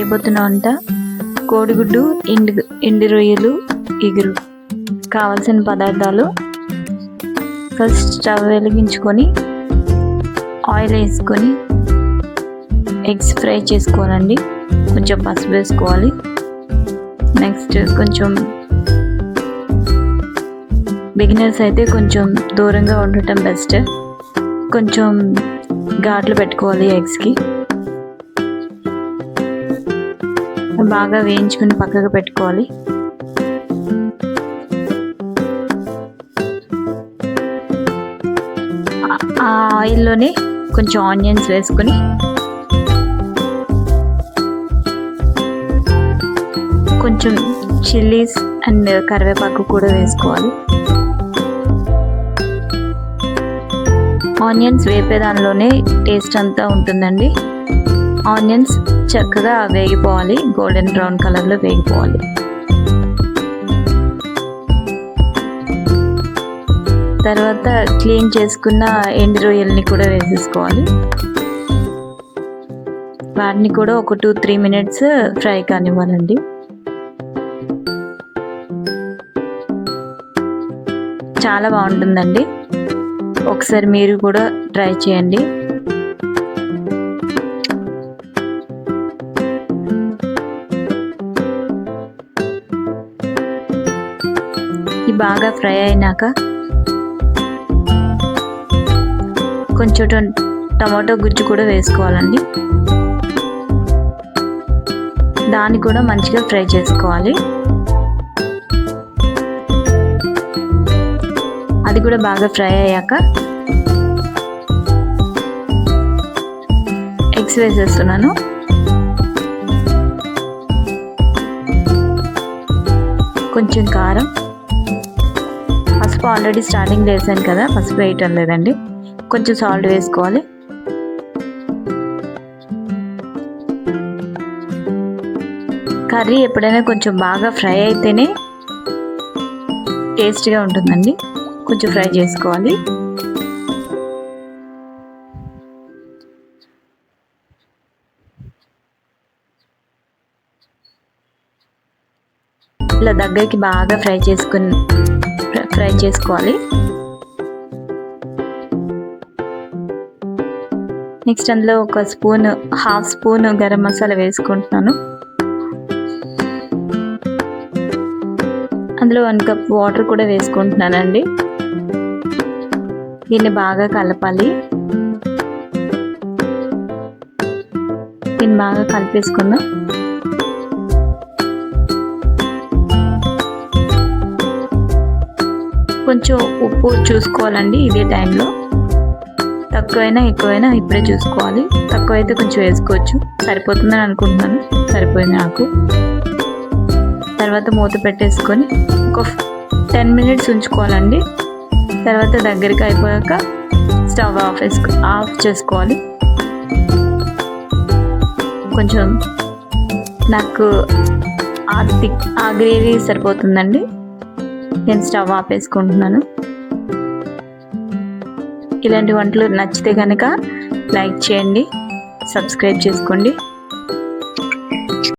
చేయబోతున్న వంట కోడిగుడ్డు ఎండు రొయ్యలు ఇగురు. కావాల్సిన పదార్థాలు: ఫస్ట్ స్టవ్ వెలిగించుకొని ఆయిల్ వేసుకొని ఎగ్స్ ఫ్రై చేసుకోవాలండి. కొంచెం పసుపు వేసుకోవాలి. నెక్స్ట్ కొంచెం బిగినర్స్ అయితే కొంచెం దూరంగా ఉండటం బెస్ట్. కొంచెం ఘాట్లు పెట్టుకోవాలి ఎగ్స్కి. బాగా వేయించుకుని పక్కకు పెట్టుకోవాలి. ఆ ఆయిల్లోనే కొంచెం ఆనియన్స్ వేసుకొని కొంచెం చిల్లీస్ అండ్ కరివేపాకు కూడా వేసుకోవాలి. ఆనియన్స్ వేపే దానిలోనే టేస్ట్ అంతా ఉంటుందండి. ఆనియన్స్ చక్కగా వేగిపోవాలి, గోల్డెన్ బ్రౌన్ కలర్లో వేగిపోవాలి. తర్వాత క్లీన్ చేసుకున్న ఎండు రొయ్యల్ని కూడా వేసేసుకోవాలి. వాటిని కూడా ఒక 2-3 మినిట్స్ ఫ్రై కానివ్వాలండి. చాలా బాగుంటుందండి, ఒకసారి మీరు కూడా ట్రై చేయండి. ఇది బాగా ఫ్రై అయినాక కొంచెం టమాటో గుజ్జు కూడా వేసుకోవాలండి. దాన్ని కూడా మంచిగా ఫ్రై చేసుకోవాలి. అది కూడా బాగా ఫ్రై అయ్యాక ఎగ్స్ వేసేస్తున్నాను. కొంచెం కారం, పసుపు ఆల్రెడీ స్టార్టింగ్ వేసాను కదా, పసుపు వేయటం లేదండి. కొంచెం సాల్ట్ వేసుకోవాలి. కర్రీ ఎప్పుడైనా కొంచెం బాగా ఫ్రై అయితేనే టేస్ట్గా ఉంటుందండి. కొంచెం ఫ్రై చేసుకోవాలి. ఇలా దగ్గరికి బాగా ఫ్రై చేసుకోవాలి. నెక్స్ట్ అందులో ఒక హాఫ్ స్పూన్ గరం మసాలా వేసుకుంటున్నాను. అందులో 1 కప్ వాటర్ కూడా వేసుకుంటున్నానండి. దీన్ని బాగా కలపాలి. దీన్ని బాగా కలిపేసుకుందాం. కొంచెం ఉప్పు చూసుకోవాలండి ఇదే టైంలో. తక్కువైనా ఎక్కువైనా ఇప్పుడే చూసుకోవాలి. తక్కువ అయితే కొంచెం వేసుకోవచ్చు. సరిపోతుందని అనుకుంటున్నాను, సరిపోయింది నాకు. తర్వాత మూత పెట్టేసుకొని ఒక 10 మినిట్స్ ఉంచుకోవాలండి. తర్వాత దగ్గరికి అయిపోయాక స్టవ్ ఆఫ్ చేసుకోవాలి. కొంచెం నాకు ఆ గ్రేవీ సరిపోతుందండి. నేను స్టవ్ ఆపేసుకుంటున్నాను. ఇలాంటి వంటలు నచ్చితే కనుక లైక్ చేయండి, సబ్స్క్రైబ్ చేసుకోండి.